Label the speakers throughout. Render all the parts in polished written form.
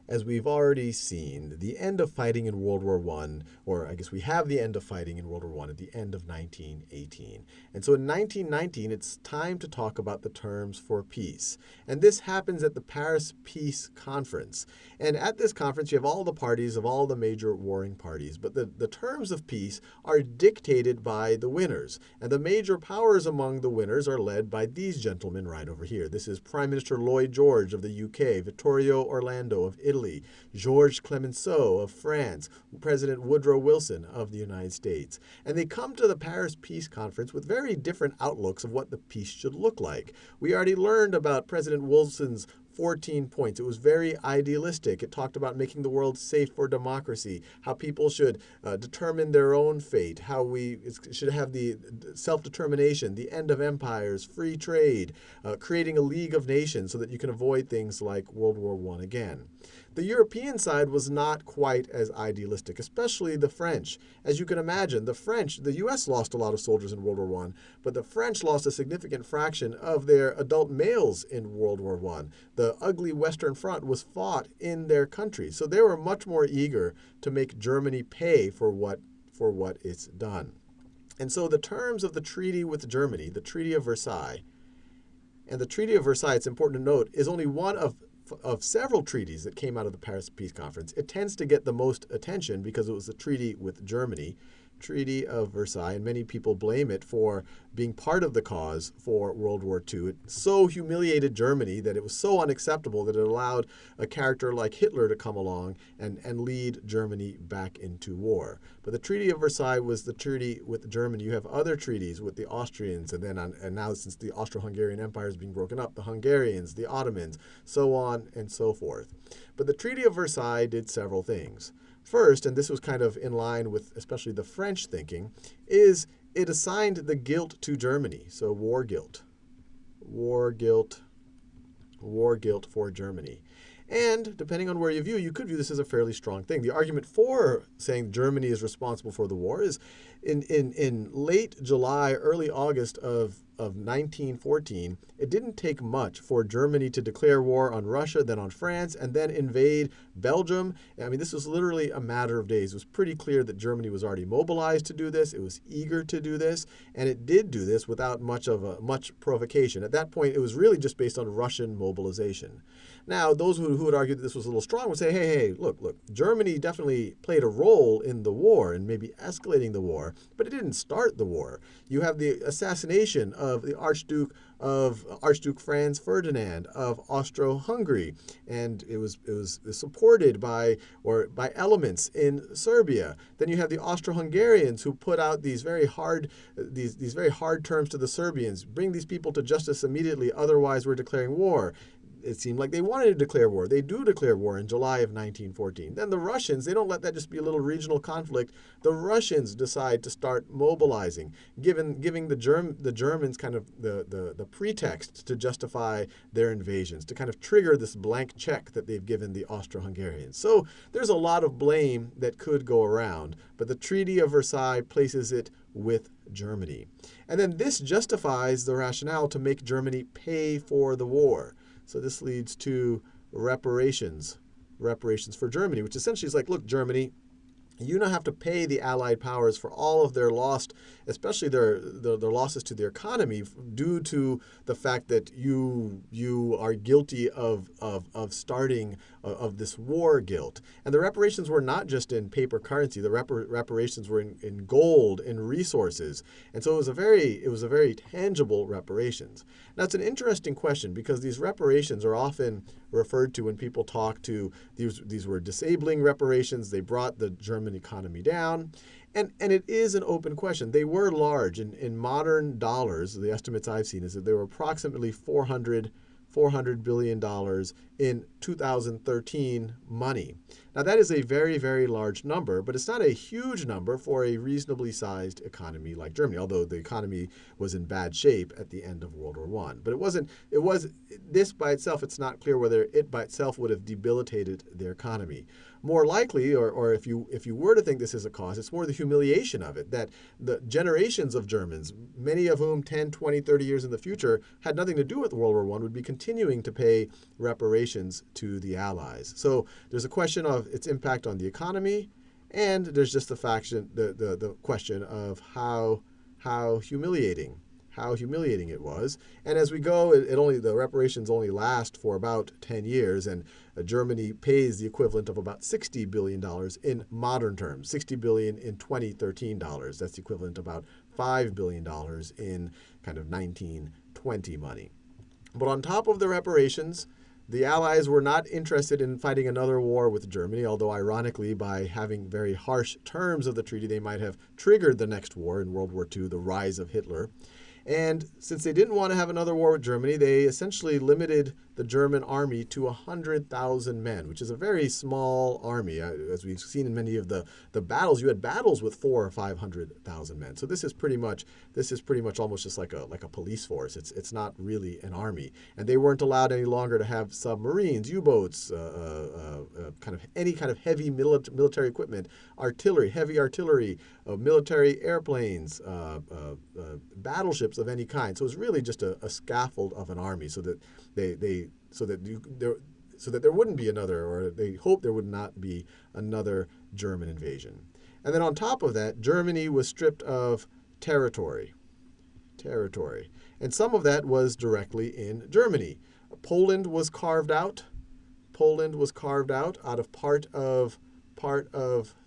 Speaker 1: as we've already seen, the end of fighting in World War I, or I guess we have the end of fighting in World War I at the end of 1918. And so in 1919, it's time to talk about the terms for peace. And this happens at the Paris Peace Conference. And at this conference, you have all the parties of all the major warring parties. But the terms of peace are dictated by the winners. And the major powers among the winners are led by these gentlemen right over here. This is Prime Minister Lloyd George of the UK, Vittorio Orlando of Italy, Georges Clemenceau of France, President Woodrow Wilson of the United States. And they come to the Paris Peace Conference with very different outlooks of what the peace should look like. We already learned about President Wilson's 14 points. It was very idealistic. It talked about making the world safe for democracy, how people should determine their own fate, how we should have the self-determination, the end of empires, free trade, creating a League of Nations so that you can avoid things like World War I again. The European side was not quite as idealistic, especially the French. As you can imagine, the U.S. lost a lot of soldiers in World War I, but the French lost a significant fraction of their adult males in World War I. The ugly Western Front was fought in their country, so they were much more eager to make Germany pay for what it's done. And so the terms of the treaty with Germany, the Treaty of Versailles, and the Treaty of Versailles, it's important to note, is only one of several treaties that came out of the Paris Peace Conference. It tends to get the most attention because it was the treaty with Germany, Treaty of Versailles, and many people blame it for being part of the cause for World War II. It so humiliated Germany that it was so unacceptable that it allowed a character like Hitler to come along and lead Germany back into war. But the Treaty of Versailles was the treaty with Germany. You have other treaties with the Austrians, and now since the Austro-Hungarian Empire is being broken up, the Hungarians, the Ottomans, so on and so forth. But the Treaty of Versailles did several things. First, and this was kind of in line with especially the French thinking, is it assigned the guilt to Germany. So war guilt for Germany. And depending on where you view, you could view this as a fairly strong thing. The argument for saying Germany is responsible for the war is in late July, early August of 1914, it didn't take much for Germany to declare war on Russia, then on France, and then invade Belgium. I mean, this was literally a matter of days. It was pretty clear that Germany was already mobilized to do this. It was eager to do this, and it did do this without much provocation. At that point, it was really just based on Russian mobilization. Now, those who would argue that this was a little strong would say, hey, look, Germany definitely played a role in the war and maybe escalating the war, but it didn't start the war. You have the assassination of the Archduke Franz Ferdinand of Austro-Hungary, and it was supported by elements in Serbia. Then you have the Austro-Hungarians who put out these very hard terms to the Serbians: bring these people to justice immediately, otherwise we're declaring war. It seemed like they wanted to declare war. They do declare war in July of 1914. Then the Russians, they don't let that just be a little regional conflict. The Russians decide to start mobilizing, giving the Germans kind of the pretext to justify their invasions, to kind of trigger this blank check that they've given the Austro-Hungarians. So there's a lot of blame that could go around, but the Treaty of Versailles places it with Germany. And then this justifies the rationale to make Germany pay for the war. So this leads to reparations for Germany, which essentially is like, look, Germany, you now have to pay the Allied powers for all of their lost, especially their losses to their economy due to the fact that you are guilty of starting of this war guilt. And the reparations were not just in paper currency. The reparations were in gold, in resources. And so it was a very tangible reparations. Now, it's an interesting question because these reparations are often referred to when people talk to these were disabling reparations. They brought the German economy down. And it is an open question. They were large. In modern dollars, the estimates I've seen is that they were approximately $400 billion in 2013 money. Now, that is a very, very large number, but it's not a huge number for a reasonably sized economy like Germany, although the economy was in bad shape at the end of World War I. But this by itself, it's not clear whether it by itself would have debilitated their economy. More likely, or if you were to think this is a cause, it's more the humiliation of it, that the generations of Germans, many of whom 10, 20, 30 years in the future had nothing to do with World War I, would be continuing to pay reparations to the Allies. So there's a question of its impact on the economy, and there's just the question of how humiliating it was. And as we go, the reparations only last for about 10 years, and Germany pays the equivalent of about $60 billion in modern terms, $60 billion in 2013 dollars. That's the equivalent of about $5 billion in kind of 1920 money. But on top of the reparations, the Allies were not interested in fighting another war with Germany, although ironically, by having very harsh terms of the treaty, they might have triggered the next war in World War II, the rise of Hitler. And since they didn't want to have another war with Germany, they essentially limited the German army to 100,000 men, which is a very small army. As we've seen in many of the battles, you had battles with 400,000 or 500,000 men. So this is pretty much almost just like a police force. It's not really an army, and they weren't allowed any longer to have submarines, U-boats, any kind of heavy military equipment, artillery, heavy artillery, military airplanes, battleships of any kind. So it's really just a scaffold of an army, so that there wouldn't be another, or they hoped there would not be another German invasion. And then on top of that, Germany was stripped of territory. And some of that was directly in Germany. Poland was carved out. Out of part of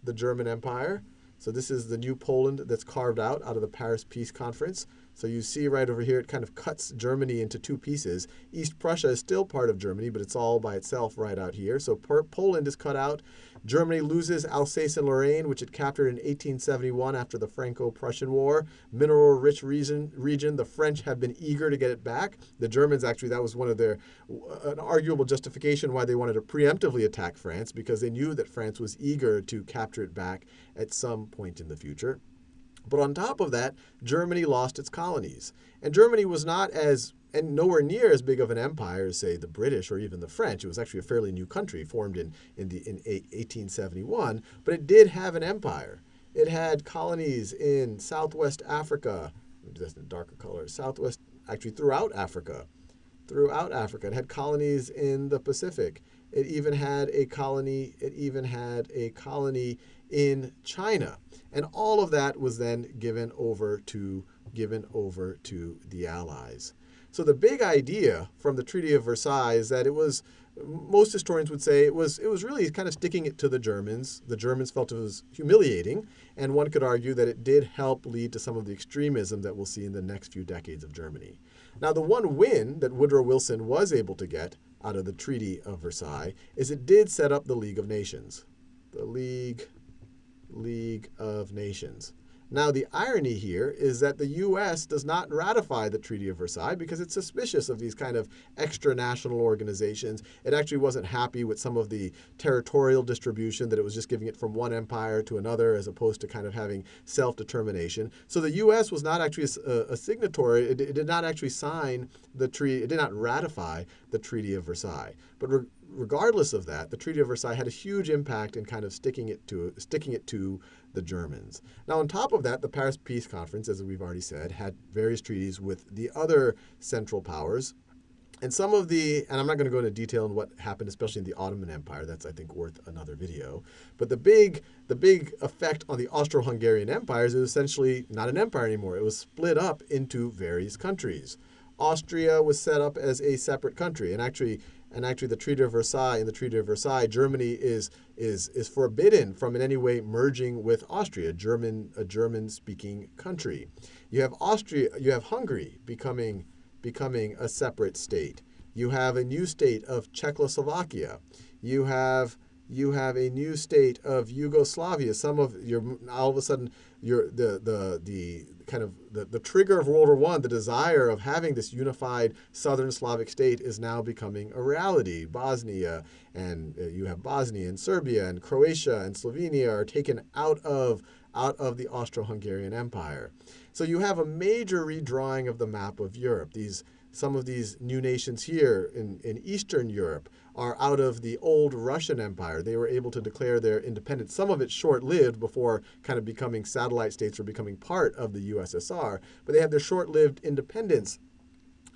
Speaker 1: the German Empire. So this is the new Poland that's carved out of the Paris Peace Conference. So you see right over here, it kind of cuts Germany into two pieces. East Prussia is still part of Germany, but it's all by itself right out here. So Poland is cut out. Germany loses Alsace and Lorraine, which it captured in 1871 after the Franco-Prussian War. Mineral-rich region. The French have been eager to get it back. The Germans, actually, that was one of an arguable justification why they wanted to preemptively attack France, because they knew that France was eager to capture it back at some point in the future. But on top of that, Germany lost its colonies. And Germany was and nowhere near as big of an empire as, say, the British or even the French. It was actually a fairly new country formed in 1871, but it did have an empire. It had colonies in Southwest Africa, just in darker color, throughout Africa. It had colonies in the Pacific. It even had a colony in China. And all of that was then given over to the Allies. So the big idea from the Treaty of Versailles is that most historians would say it was really kind of sticking it to the Germans. The Germans felt it was humiliating, and one could argue that it did help lead to some of the extremism that we'll see in the next few decades of Germany. Now, the one win that Woodrow Wilson was able to get out of the Treaty of Versailles is it did set up the League of Nations. The League of Nations. Now, the irony here is that the U.S. does not ratify the Treaty of Versailles because it's suspicious of these kind of extra-national organizations. It actually wasn't happy with some of the territorial distribution, that it was just giving it from one empire to another as opposed to kind of having self-determination. So the U.S. was not actually a signatory. It did not actually sign the treaty. It did not ratify the Treaty of Versailles. But regardless of that, the Treaty of Versailles had a huge impact in kind of sticking it to the Germans. Now, on top of that, the Paris Peace Conference, as we've already said, had various treaties with the other Central Powers. And and I'm not going to go into detail on what happened, especially in the Ottoman Empire. That's, I think, worth another video. But the big effect on the Austro-Hungarian Empire is it was essentially not an empire anymore. It was split up into various countries. Austria was set up as a separate country, and actually the Treaty of Versailles, in the Treaty of Versailles, Germany is forbidden from in any way merging with Austria, a German-speaking country. You have Hungary becoming a separate state. You have a new state of Czechoslovakia. You have a new state of Yugoslavia. All of a sudden, the trigger of World War I, the desire of having this unified Southern Slavic state, is now becoming a reality. Bosnia, and you have Bosnia and Serbia and Croatia and Slovenia are taken out of the Austro-Hungarian Empire. So you have a major redrawing of the map of Europe. Some of these new nations here in Eastern Europe are out of the old Russian Empire. They were able to declare their independence. Some of it short-lived before kind of becoming satellite states or becoming part of the USSR, but they had their short-lived independence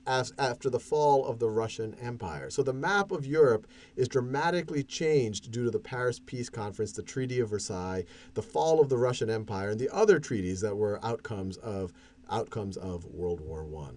Speaker 1: after the fall of the Russian Empire. So the map of Europe is dramatically changed due to the Paris Peace Conference, the Treaty of Versailles, the fall of the Russian Empire, and the other treaties that were outcomes of World War I.